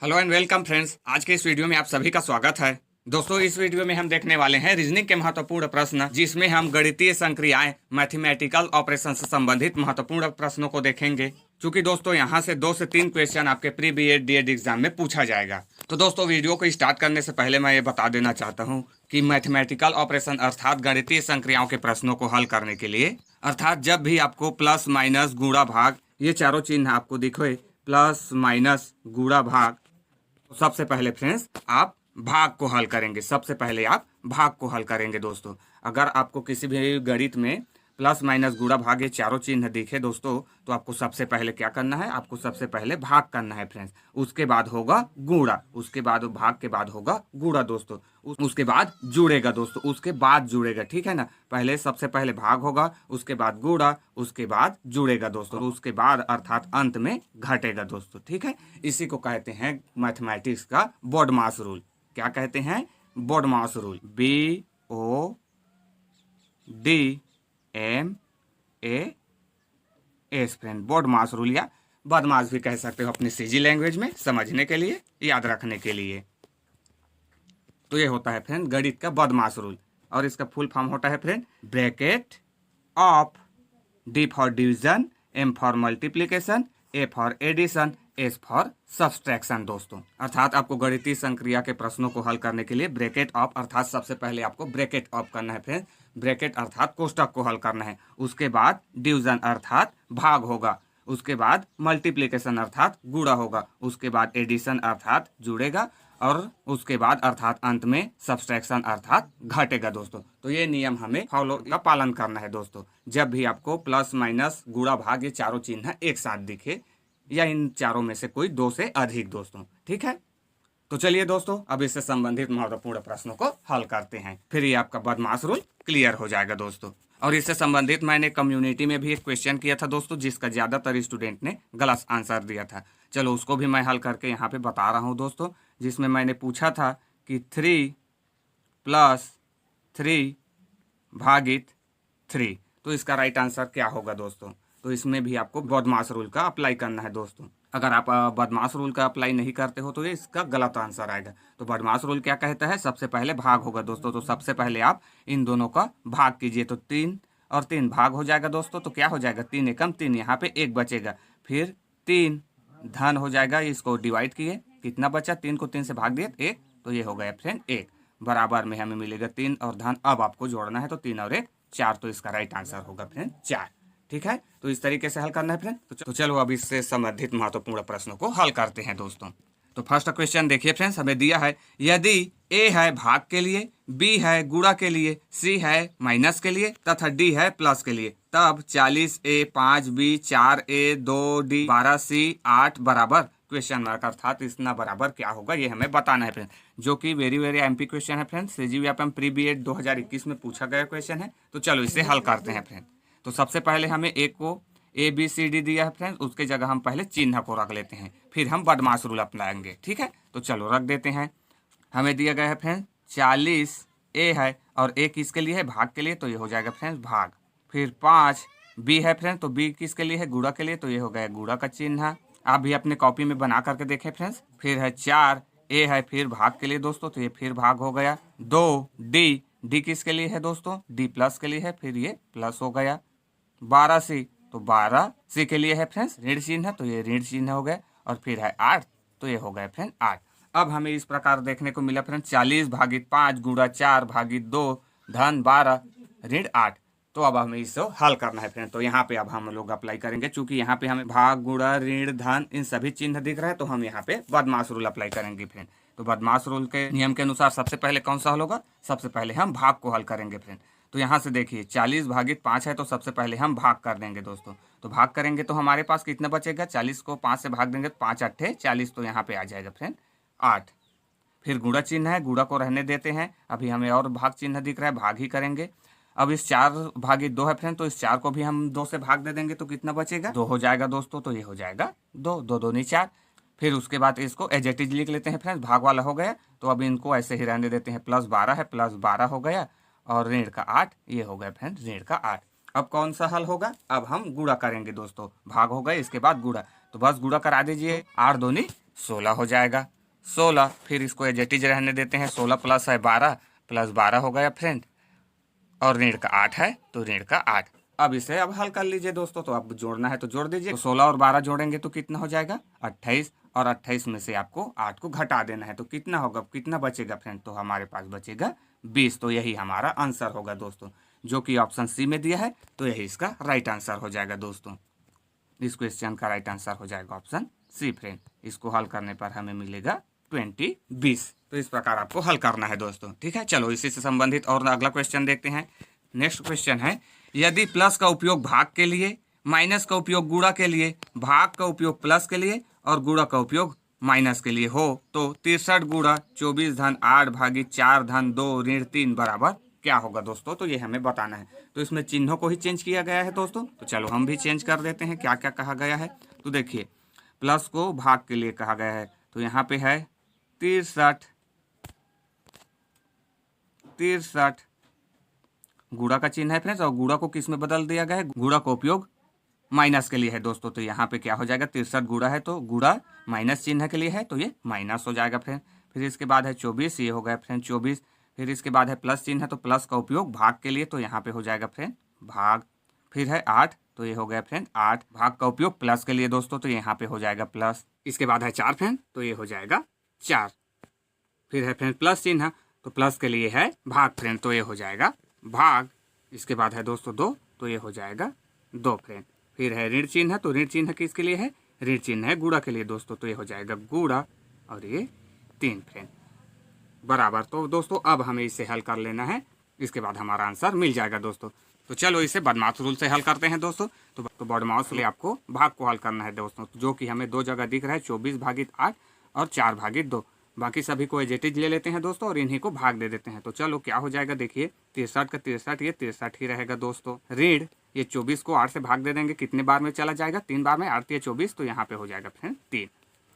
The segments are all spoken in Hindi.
Hello and welcome friends. आज के इस वीडियो में आप सभी का स्वागत है। दोस्तों, इस वीडियो में हम देखने वाले हैं रीजनिंग के महत्वपूर्ण प्रश्न, जिसमें हम गणितीय संक्रियाएं, मैथमेटिकल ऑपरेशन से संबंधित महत्वपूर्ण प्रश्नों को देखेंगे। क्योंकि दोस्तों यहाँ से 2 से 3 क्वेश्चन आपके प्री बीएड डीएड एग्जाम में पूछा जाएगा। तो दोस्तों, वीडियो को स्टार्ट करने से पहले मैं ये बता देना चाहता हूँ कि मैथमेटिकल ऑपरेशन अर्थात गणितीय संक्रियाओं के प्रश्नों को हल करने के लिए, अर्थात जब भी आपको प्लस माइनस गुणा भाग ये चारों चिन्ह आपको दिखे, प्लस माइनस गुणा भाग, सबसे पहले फ्रेंड्स आप भाग को हल करेंगे। सबसे पहले आप भाग को हल करेंगे दोस्तों। अगर आपको किसी भी गणित में प्लस माइनस गुणा भाग ये चारों चिन्ह दिखे दोस्तों, तो आपको सबसे पहले क्या करना है, आपको सबसे पहले भाग करना है फ्रेंड्स। उसके बाद होगा गुणा, उसके बाद भाग के बाद होगा गुणा दोस्तों, उसके बाद जुड़ेगा दोस्तों, उसके बाद जुड़ेगा, ठीक है ना। पहले सबसे पहले भाग होगा, उसके बाद गुणा, उसके बाद जुड़ेगा दोस्तों, उसके बाद अर्थात अंत में घटेगा दोस्तों, ठीक है। इसी को कहते हैं मैथमेटिक्स का BODMAS रूल। क्या कहते हैं? BODMAS rule, BODMAS friend, BODMAS rule या बदमाश भी कह सकते हो अपनी सीजी लैंग्वेज में, समझने के लिए, याद रखने के लिए। तो ये होता है फ्रेंड गणित का BODMAS रूल, और इसका फुल फॉर्म होता है friend bracket of D for division, M for multiplication, A for addition, S for subtraction दोस्तों। अर्थात आपको गणितीय संक्रिया के प्रश्नों को हल करने के लिए ब्रैकेट ऑफ अर्थात सबसे पहले आपको ब्रैकेट ऑफ करना है फ्रेंड। ब्रैकेट अर्थात कोष्टक को हल करना है। उसके बाद डिवीजन अर्थात भाग होगा, उसके बाद मल्टीप्लीकेशन अर्थात गुणा होगा, उसके बाद एडिशन अर्थात जुड़ेगा, और उसके बाद अर्थात अंत में सब्सट्रैक्शन अर्थात घटेगा दोस्तों। तो ये नियम हमें फॉलो का पालन करना है दोस्तों। जब भी आपको प्लस माइनस गुणा भाग ये चारों चिन्ह एक साथ दिखे, या इन चारों में से कोई 2 से अधिक दोस्तों, ठीक है। तो चलिए दोस्तों, अब इससे संबंधित महत्वपूर्ण प्रश्नों को हल करते हैं, फिर ये आपका BODMAS रूल क्लियर हो जाएगा दोस्तों। और इससे संबंधित मैंने कम्युनिटी में भी एक क्वेश्चन किया था दोस्तों, जिसका ज़्यादातर स्टूडेंट ने गलत आंसर दिया था। चलो उसको भी मैं हल करके यहाँ पे बता रहा हूँ दोस्तों। जिसमें मैंने पूछा था कि 3 + 3 भागित 3, तो इसका राइट आंसर क्या होगा दोस्तों। तो इसमें भी आपको BODMAS रूल का अप्लाई करना है दोस्तों। अगर आप BODMAS रूल का अप्लाई नहीं करते हो तो ये इसका गलत आंसर आएगा। तो BODMAS रूल क्या कहता है, सबसे पहले भाग होगा दोस्तों। तो सबसे पहले आप इन दोनों का भाग कीजिए, तो 3 और 3 भाग हो जाएगा दोस्तों। तो क्या हो जाएगा, 3 एकम 3, यहाँ पे 1 बचेगा, फिर 3 धन हो जाएगा। इसको डिवाइड किए, कितना बचा, 3 को 3 से भाग दिए 1, तो ये हो गया फ्रेंड 1, बराबर में हमें मिलेगा 3 और धन अब आपको जोड़ना है, तो 3 और 1 4, तो इसका राइट आंसर होगा फ्रेंड 4, ठीक है। तो इस तरीके से हल करना है फ्रेंड। तो चलो अब इससे संबंधित महत्वपूर्ण प्रश्नों को हल करते हैं दोस्तों। तो फर्स्ट क्वेश्चन देखिए फ्रेंड्स, हमें दिया है यदि A है भाग के लिए, B है गुणा के लिए, C है माइनस के लिए तथा D है प्लस के लिए, तब 40A 5B 4A 2D 12C 8 बराबर क्वेश्चन मार्क अर्थात इतना बराबर क्या होगा, ये हमें बताना है फ्रेंड। जो कि वेरी MP क्वेश्चन है फ्रेंड, CGVAPM प्री बीएड 2021 में पूछा गया क्वेश्चन है। तो चलो इसे हल करते हैं फ्रेंड। तो सबसे पहले हमें एक को ABCD दिया है फ्रेंड्स, उसके जगह हम पहले चिन्ह को रख लेते हैं, फिर हम BODMAS रूल अपनाएंगे, ठीक है। तो चलो रख देते हैं। हमें दिया गया है फ्रेंड्स 40A है, और A किसके लिए है, भाग के लिए, तो ये हो जाएगा फ्रेंड्स भाग। फिर 5B है फ्रेंड्स, तो B किसके लिए है, गुणा के लिए, तो ये हो गया गुणा का चिन्ह। आप भी अपने कॉपी में बना करके देखें फ्रेंड्स। फिर है 4A है, फिर भाग के लिए दोस्तों, तो ये फिर भाग हो गया। 2D किसके लिए है दोस्तों, D प्लस के लिए है, फिर ये प्लस हो गया। 12C, तो 12C के लिए है फ्रेंड्स ऋण चिन्ह, तो ये ऋण चिन्ह हो गया। और फिर है 8, तो ये हो गया फ्रेंड 8। अब हमें इस प्रकार देखने को मिला फ्रेंड 40 भागित 5 गुणा 4 भागित 2 धन 12 ऋण 8। तो अब हमें इसको हल करना है फ्रेंड। तो यहाँ पे अब हम लोग अप्लाई करेंगे, चूंकि यहाँ पे हमें भाग गुणा ऋण धन इन सभी चिन्ह दिख रहे हैं, तो हम यहाँ पे BODMAS रूल अप्लाई करेंगे फ्रेंड। तो BODMAS रूल के नियम के अनुसार सबसे पहले कौन सा हल होगा, सबसे पहले हम भाग को हल करेंगे फ्रेंड। तो यहाँ से देखिए 40 भागित 5 है, तो सबसे पहले हम भाग कर देंगे दोस्तों। तो भाग करेंगे तो हमारे पास कितना बचेगा, 40 को 5 से भाग देंगे तो 5 8 40, तो यहाँ पे आ जाएगा फ्रेंड 8। फिर गुणा चिन्ह है, गुणा को रहने देते हैं, अभी हमें और भाग चिन्ह दिख रहा है, भाग ही करेंगे। अब इस 4 भागित 2 है फ्रेंड, तो इस 4 को भी हम 2 से भाग दे देंगे, तो कितना बचेगा, 2 हो जाएगा दोस्तों। तो ये हो जाएगा 2, 2 दूनी 4। फिर उसके बाद इसको एज इट इज लिख लेते हैं फ्रेंड्स, भाग वाला हो गया, तो अब इनको ऐसे ही रहने देते हैं। प्लस 12 है, प्लस 12 हो गया, और ऋण का 8, ये हो गया फ्रेंड ऋण का 8। अब कौन सा हल होगा, अब हम गुणा करेंगे दोस्तों, भाग हो गए इसके बाद गुणा, तो बस गुणा करा दीजिए। 8 दूनी 16 हो जाएगा। 16 फिर इसको एजेटिज रहने देते हैं। 16 प्लस है 12, प्लस 12 हो गया फ्रेंड, और ऋण का 8 है तो ऋण का 8। अब इसे अब हल कर लीजिए दोस्तों। तो अब जोड़ना है तो जोड़ दीजिए। तो 16 और 12 जोड़ेंगे तो कितना हो जाएगा 28, और 28 में से आपको 8 को घटा देना है तो कितना होगा, कितना बचेगा फ्रेंड, तो हमारे पास बचेगा 20। तो यही हमारा आंसर होगा दोस्तों, जो कि ऑप्शन सी में दिया है। तो यही इसका राइट आंसर हो जाएगा दोस्तों। इस क्वेश्चन का राइट आंसर हो जाएगा ऑप्शन सी फ्रेंड। इसको हल करने पर हमें मिलेगा 20 तो इस प्रकार आपको हल करना है दोस्तों। ठीक है, चलो इसी से संबंधित और अगला क्वेश्चन देखते हैं। नेक्स्ट क्वेश्चन है, यदि प्लस का उपयोग भाग के लिए, माइनस का उपयोग गुणा के लिए, भाग का उपयोग प्लस के लिए और गुणा का उपयोग माइनस के लिए हो तो 63 गुणा 24 धन 8 भागी 4 धन 2 ऋण 3 बराबर क्या होगा दोस्तों। तो ये हमें बताना है। तो इसमें चिन्हों को ही चेंज किया गया है दोस्तों। तो चलो हम भी चेंज कर देते हैं क्या क्या कहा गया है। तो देखिए, प्लस को भाग के लिए कहा गया है तो यहाँ पे है 63 गुणा का चिन्ह है फ्रेंड्स, और गुणा को किस में बदल दिया गया है, गुणा का उपयोग माइनस के लिए है दोस्तों। तो यहाँ पे क्या हो जाएगा, 63 गुणा है तो गुणा माइनस चिन्ह के लिए है तो ये माइनस हो जाएगा फ्रेंड। फिर इसके बाद है 24, ये हो गया फ्रेंड 24। फिर इसके बाद है प्लस चिन्ह है तो प्लस का उपयोग भाग के लिए, तो यहाँ पे हो जाएगा फ्रेंड भाग। फिर है 8 तो ये हो गया फ्रेंड 8, भाग का उपयोग प्लस के लिए दोस्तों, तो यहाँ पे हो जाएगा प्लस। इसके बाद है 4 फ्रेंड तो ये हो जाएगा 4। फिर है फ्रेंड प्लस चिन्ह तो प्लस के लिए है भाग फ्रेंड, तो ये हो जाएगा भाग। इसके बाद है दोस्तों 2 तो ये हो जाएगा 2 फ्रेंड। फिर है ऋण चिन्ह तो ऋण चिन्ह किसके लिए है, ऋण चिन्ह है गुणा के लिए दोस्तों, तो ये हो जाएगा गुणा, और ये 3 फ्रेंड बराबर। तो दोस्तों अब हमें इसे हल कर लेना है, इसके बाद हमारा आंसर मिल जाएगा दोस्तों। तो चलो इसे बदमाश रूल से हल करते हैं दोस्तों। तो बदमाश रूल आपको भाग को हल करना है दोस्तों, जो कि हमें 2 जगह दिख रहा है, 24 भागित 8 और 4 भागित 2। बाकी सभी को एजेटिज ले लेते हैं दोस्तों और इन्हीं को भाग दे देते हैं। तो चलो क्या हो जाएगा, देखिए 63 का 63 ये 63 ही रहेगा दोस्तों। ऋण ये 24 को 8 से भाग दे देंगे, कितने बार में चला जाएगा, 3 बार में, 8 या 24 तो यहाँ पे हो जाएगा फ्रेंड 3।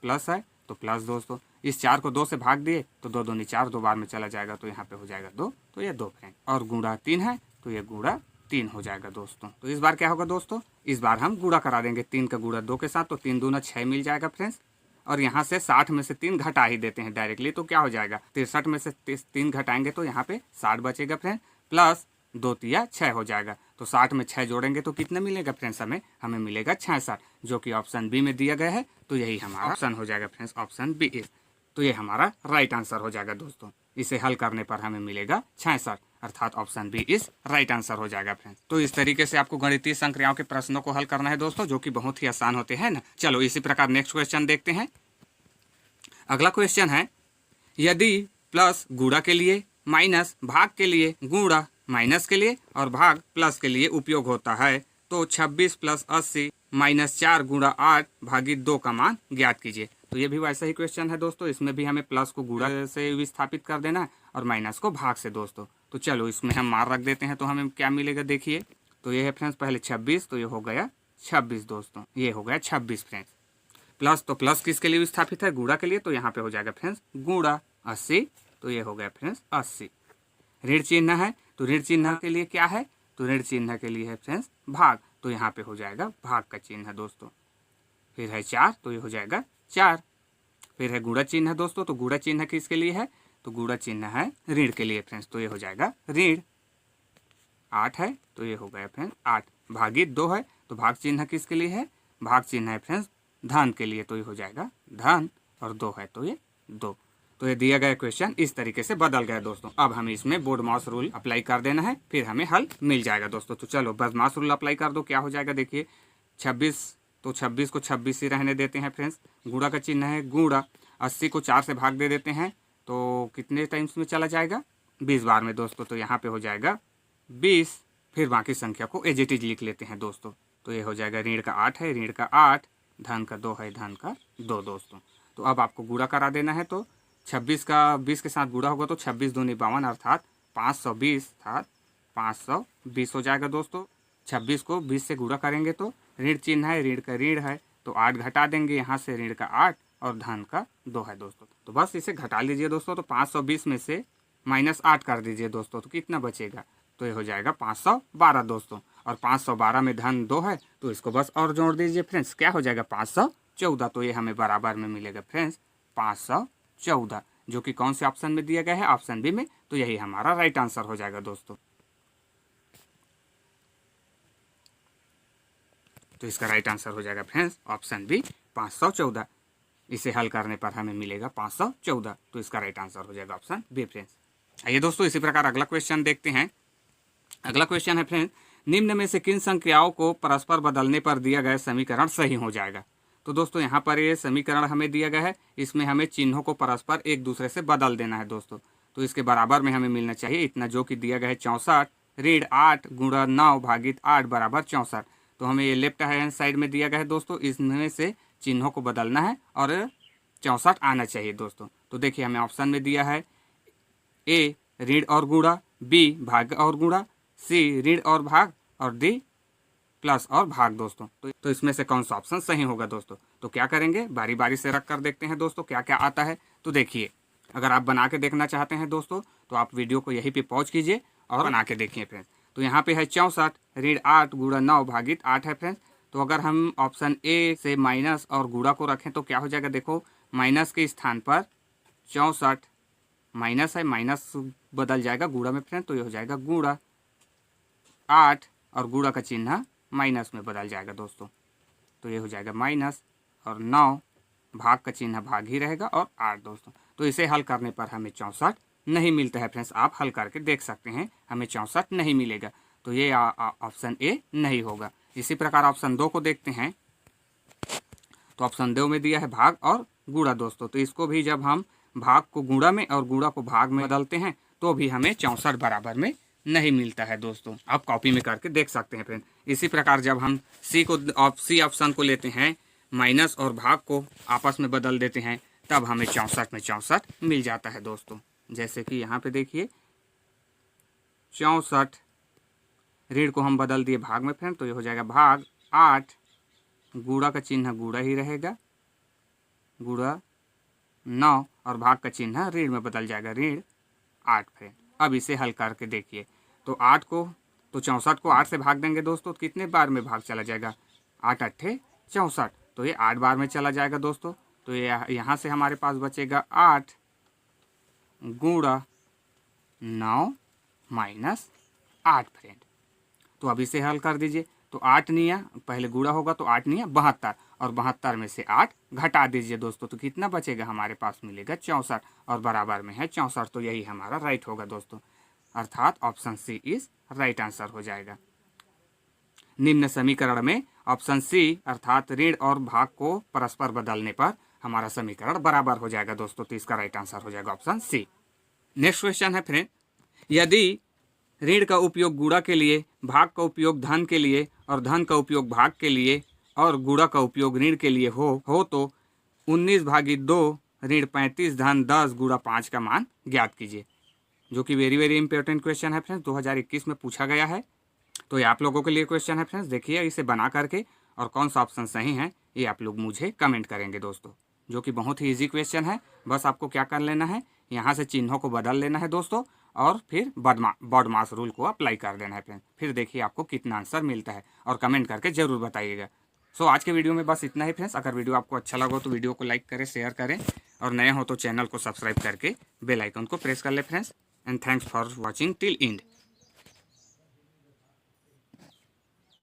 प्लस है तो प्लस दोस्तों, इस 4 को 2 से भाग दिए तो 2 दूनी 4, 2 बार में चला जाएगा तो यहाँ पे हो जाएगा 2, तो ये 2 फ्रेंड। और गुणा 3 है तो ये गुणा 3 हो जाएगा दोस्तों। तो इस बार क्या होगा दोस्तों, इस बार हम गुणा करा देंगे 3 का गुणा 2 के साथ, तो 3 दूना 6 मिल जाएगा फ्रेंड्स। और यहाँ से 60 में से 3 घटा ही देते हैं डायरेक्टली, तो क्या हो जाएगा 63 में से 3 घटाएंगे तो यहाँ पे 60 बचेगा फ्रेंड, प्लस 2 तिया 6 हो जाएगा। तो 60 में 6 जोड़ेंगे तो कितना मिलेगा फ्रेंड्स, हमें मिलेगा 66, जो कि ऑप्शन बी में दिया गया है। तो यही हमारा ऑप्शन हो जाएगा फ्रेंड्स, ऑप्शन बी इज। तो ये हमारा राइट आंसर हो जाएगा दोस्तों। इसे हल करने पर हमें मिलेगा 66, अर्थात option B is right answer हो जाएगा फ्रेंड्स। तो इस तरीके से आपको गणितीय संक्रियाओं के प्रश्नों को हल करना है दोस्तों, जो कि बहुत ही आसान होते हैं ना। चलो इसी प्रकार नेक्स्ट क्वेश्चन देखते हैं। अगला क्वेश्चन है, यदि प्लस गुणा के लिए, माइनस भाग के लिए, गुणा माइनस के लिए और भाग प्लस के लिए उपयोग होता है तो 26 प्लस 80 माइनस 4 गुणा 8 भागी 2 का मान ज्ञात कीजिए। तो ये भी वैसा ही क्वेश्चन है दोस्तों। इसमें भी हमें प्लस को गुणा से विस्थापित कर देना है और माइनस को भाग से दोस्तों। तो चलो इसमें हम मान रख देते हैं तो हमें क्या मिलेगा, देखिए तो ये है फ्रेंड्स पहले 26, तो ये हो गया 26 दोस्तों, ये हो गया 26 फ्रेंड्स। प्लस तो प्लस किसके लिए विस्थापित है, गुणा के लिए, तो यहाँ पे हो जाएगा फ्रेंड्स गुणा 80, तो ये हो गया फ्रेंड्स 80। ऋण चिन्ह है तो ऋण चिन्ह के लिए क्या है, तो ऋण चिन्ह के लिए है फ्रेंड्स भाग, तो यहाँ पे हो जाएगा भाग का चिन्ह है दोस्तों। फिर है 4 तो ये हो जाएगा 4। फिर है गुणा चिन्ह है दोस्तों, तो गुणा चिन्ह किसके लिए है, तो गुणा चिन्ह है ऋण के लिए फ्रेंड्स, तो ये हो जाएगा ऋण। 8 है तो ये हो गया फ्रेंड्स 8, भागित 2 है तो भाग चिन्ह किसके लिए है, भाग चिन्ह है फ्रेंड्स धन के लिए, तो ये हो जाएगा धन, और 2 है तो ये 2। तो ये दिया गया क्वेश्चन इस तरीके से बदल गया दोस्तों। अब हमें इसमें बोर्ड मास रूल अप्लाई कर देना है, फिर हमें हल मिल जाएगा दोस्तों। तो चलो बस मास रूल अप्लाई कर दो, क्या हो जाएगा देखिए 26, तो 26 को 26 ही रहने देते हैं फ्रेंड्स। गुणा का चिन्ह है गुणा, 80 को 4 से भाग दे देते हैं तो कितने टाइम्स में चला जाएगा, 20 बार में दोस्तों, तो यहाँ पे हो जाएगा 20। फिर बाकी संख्या को एज इट इज लिख लेते हैं दोस्तों। तो ये हो जाएगा ऋण का 8 है, ऋण का 8, धन का 2 है, धन का 2 दोस्तों। तो अब आपको गुणा करा देना है, तो 26 का 20 के साथ गुणा होगा तो 26 दूनी 52, अर्थात 520 था 520 हो जाएगा दोस्तों। 26 को 20 से गुणा करेंगे तो ऋण चिन्ह है, ऋण का ऋण है तो 8 घटा देंगे यहाँ से, ऋण का 8 और धन का 2 है दोस्तों। तो बस इसे घटा लीजिए दोस्तों। तो 520 में से -8 कर दीजिए दोस्तों, तो कितना बचेगा, तो ये हो जाएगा 512 दोस्तों। और 512 में धन 2 है तो इसको बस और जोड़ दीजिए फ्रेंड्स, क्या हो जाएगा 514, तो ये हमें बराबर में मिलेगा फ्रेंड्स 514, जो कि कौन से ऑप्शन में दिया गया है, ऑप्शन बी में। तो यही हमारा राइट आंसर हो जाएगा दोस्तों। तो इसका राइट आंसर हो जाएगा फ्रेंड्स ऑप्शन बी 514। इसे हल करने पर हमें मिलेगा 514, तो इसका राइट आंसर हो जाएगा ऑप्शन बी फ्रेंड्स। आइए दोस्तों इसी प्रकार अगला क्वेश्चन देखते हैं। अगला क्वेश्चन है फ्रेंड्स, निम्न में से किन संख्याओं को परस्पर बदलने पर दिया गया समीकरण सही हो जाएगा। तो दोस्तों यहाँ पर ये समीकरण हमें दिया गया है, इसमें हमें चिन्हों को परस्पर एक दूसरे से बदल देना है दोस्तों। तो इसके बराबर में हमें मिलना चाहिए इतना, जो कि दिया गया है 64 ऋण 8 गुणा 9 भागित 8 बराबर 64। तो हमें ये लेफ्ट हैंड साइड में दिया गया है दोस्तों, इसमें से चिन्हों को बदलना है और 64 आना चाहिए दोस्तों। तो देखिए हमें ऑप्शन में दिया है ए ऋण और गुणा, बी भाग और गुणा, सी ऋण और भाग, और डी प्लस और भाग दोस्तों। तो इसमें से कौन सा ऑप्शन सही होगा दोस्तों। तो क्या करेंगे, बारी बारी से रख कर देखते हैं दोस्तों क्या क्या आता है। तो देखिए अगर आप बना के देखना चाहते हैं दोस्तों, तो आप वीडियो को यहीं पे पॉज कीजिए और बना के देखिए फ्रेंड्स। तो यहाँ पे है 64 ऋण 8 गुणा 9 भागित 8 है फ्रेंड्स। तो अगर हम ऑप्शन ए से माइनस और गुणा को रखें तो क्या हो जाएगा, देखो माइनस के स्थान पर 64 माइनस है, माइनस बदल जाएगा गुणा में फ्रेंड, तो ये हो जाएगा गुणा 8 और गुणा का चिन्ह माइनस में बदल जाएगा दोस्तों। तो ये हो जाएगा माइनस और 9 भाग का चिन्ह भाग ही रहेगा और 8 दोस्तों। तो इसे हल करने पर हमें 64 नहीं मिलता है फ्रेंड्स। आप हल करके देख सकते हैं, हमें 64 नहीं मिलेगा। तो ये ऑप्शन ए नहीं होगा। इसी प्रकार ऑप्शन 2 को देखते हैं। तो ऑप्शन 2 में दिया है भाग और गुणा दोस्तों। तो इसको भी जब हम भाग को गुणा में और गुणा को भाग में बदलते हैं तो भी हमें 64 बराबर में नहीं मिलता है दोस्तों। आप कॉपी में करके देख सकते हैं फ्रेंड। इसी प्रकार जब हम सी ऑप्शन को लेते हैं, माइनस और भाग को आपस में बदल देते हैं, तब हमें 64 में 64 मिल जाता है दोस्तों। जैसे कि यहाँ पे देखिए 64 ऋण को हम बदल दिए भाग में फ्रेंड, तो ये हो जाएगा भाग 8 गुणा का चिन्ह गुणा ही रहेगा, गुणा 9 और भाग का चिन्ह ऋण में बदल जाएगा, ऋण 8 फ्रेंड। अब इसे हल करके देखिए। तो 8 को तो 64 को 8 से भाग देंगे दोस्तों, तो कितने बार में भाग चला जाएगा, 8 अट्ठे 64, तो ये 8 बार में चला जाएगा दोस्तों। तो ये यहाँ से हमारे पास बचेगा 8 गुणा 9 माइनस 8 फ्रेंड। तो अब इसे हल कर दीजिए। तो 8 निया पहले गुणा होगा, तो 8 निया 72 और 72 में से 8 घटा दीजिए दोस्तों, तो कितना बचेगा, हमारे पास मिलेगा 64 और बराबर में है 64। तो यही हमारा राइट होगा दोस्तों, अर्थात option C is right answer हो जाएगा। निम्न समीकरण में ऑप्शन सी अर्थात ऋण और भाग को परस्पर बदलने पर हमारा समीकरण बराबर हो जाएगा दोस्तों। तो इसका राइट आंसर हो जाएगा ऑप्शन सी। नेक्स्ट क्वेश्चन है फ्रेंड, यदि ऋण का उपयोग गुणा के लिए, भाग का उपयोग धन के लिए और धन का उपयोग भाग के लिए और गुणा का उपयोग ऋण के लिए हो तो 19 भागी 2 ऋण 35 धन 10 गुणा 5 का मान ज्ञात कीजिए। जो कि वेरी वेरी इंपॉर्टेंट क्वेश्चन है फ्रेंड्स, 2021 में पूछा गया है। तो ये आप लोगों के लिए क्वेश्चन है फ्रेंड्स। देखिए इसे बना करके और कौन सा ऑप्शन सही है ये आप लोग मुझे कमेंट करेंगे दोस्तों। जो कि बहुत ही ईजी क्वेश्चन है। बस आपको क्या कर लेना है, यहाँ से चिन्हों को बदल लेना है दोस्तों और फिर बॉड मास रूल को अप्लाई कर देना है फ्रेंड्स। फिर देखिए आपको कितना आंसर मिलता है और कमेंट करके ज़रूर बताइएगा। सो आज के वीडियो में बस इतना ही फ्रेंड्स। अगर वीडियो आपको अच्छा लगा तो वीडियो को लाइक करें, शेयर करें और नए हो तो चैनल को सब्सक्राइब करके बेल आइकन को प्रेस कर ले friends. And thanks for watching till and.